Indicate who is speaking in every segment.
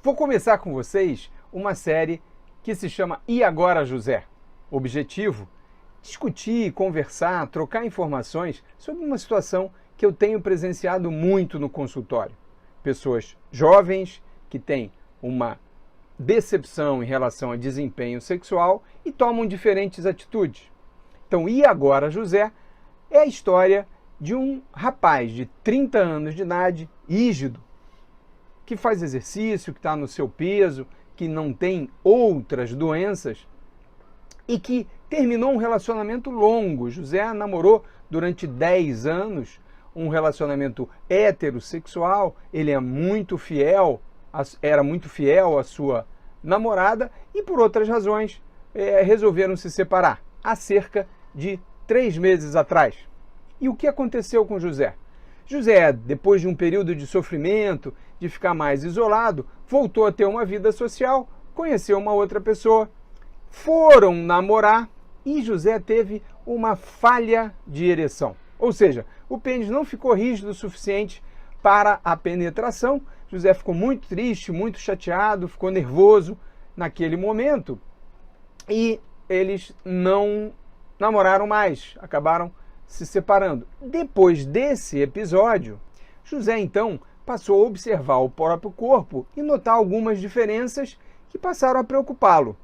Speaker 1: Vou começar com vocês uma série que se chama E Agora, José? Objetivo: discutir, conversar, trocar informações sobre uma situação que eu tenho presenciado muito no consultório. Pessoas jovens que têm uma decepção em relação a desempenho sexual e tomam diferentes atitudes. Então, E Agora, José? É a história de um rapaz de 30 anos de idade, rígido, que faz exercício, que está no seu peso, que não tem outras doenças e que terminou um relacionamento longo. José namorou durante 10 anos, um relacionamento heterossexual. Ele é muito fiel, era muito fiel à sua namorada e por outras razões resolveram se separar há cerca de 3 meses atrás. E o que aconteceu com José? José, depois de um período de sofrimento, de ficar mais isolado, voltou a ter uma vida social, conheceu uma outra pessoa, foram namorar e José teve uma falha de ereção. Ou seja, o pênis não ficou rígido o suficiente para a penetração. José ficou muito triste, muito chateado, ficou nervoso naquele momento e eles não namoraram mais, acabaram se separando. Depois desse episódio, José então passou a observar o próprio corpo e notar algumas diferenças que passaram a preocupá-lo.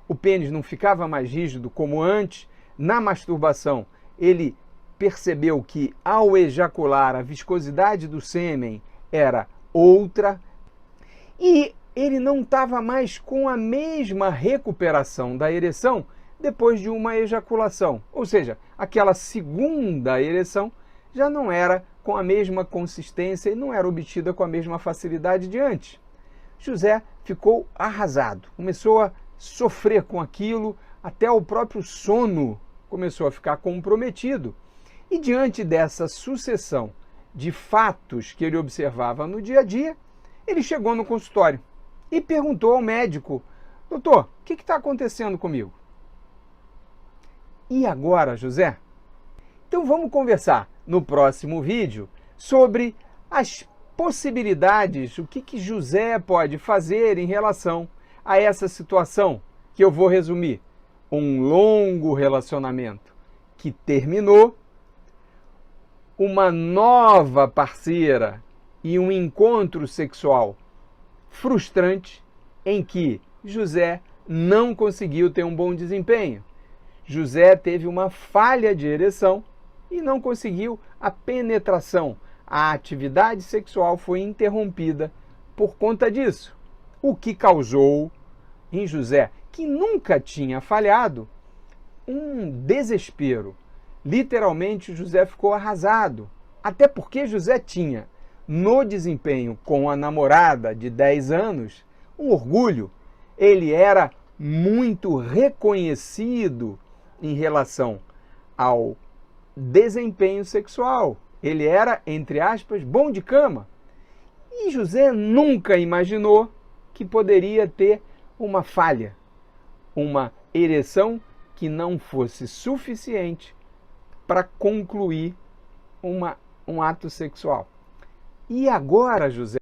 Speaker 1: O pênis não ficava mais rígido como antes. Na masturbação, ele percebeu que ao ejacular a viscosidade do sêmen era outra e ele não estava mais com a mesma recuperação da ereção depois de uma ejaculação. Ou seja, aquela segunda ereção já não era com a mesma consistência e não era obtida com a mesma facilidade de antes. José ficou arrasado, começou a sofrer com aquilo, até o próprio sono começou a ficar comprometido. E diante dessa sucessão de fatos que ele observava no dia a dia, ele chegou no consultório e perguntou ao médico: doutor, o que está acontecendo comigo? E agora, José? Então vamos conversar no próximo vídeo sobre as possibilidades, o que José pode fazer em relação a essa situação que eu vou resumir. Um longo relacionamento que terminou, uma nova parceira e um encontro sexual frustrante em que José não conseguiu ter um bom desempenho. José teve uma falha de ereção e não conseguiu a penetração. A atividade sexual foi interrompida por conta disso, o que causou em José, que nunca tinha falhado, um desespero. Literalmente, José ficou arrasado, até porque José tinha, no desempenho com a namorada de 10 anos, um orgulho. Ele era muito reconhecido em relação ao desempenho sexual. Ele era, entre aspas, bom de cama. E José nunca imaginou que poderia ter uma falha, uma ereção que não fosse suficiente para concluir um ato sexual. E agora, José?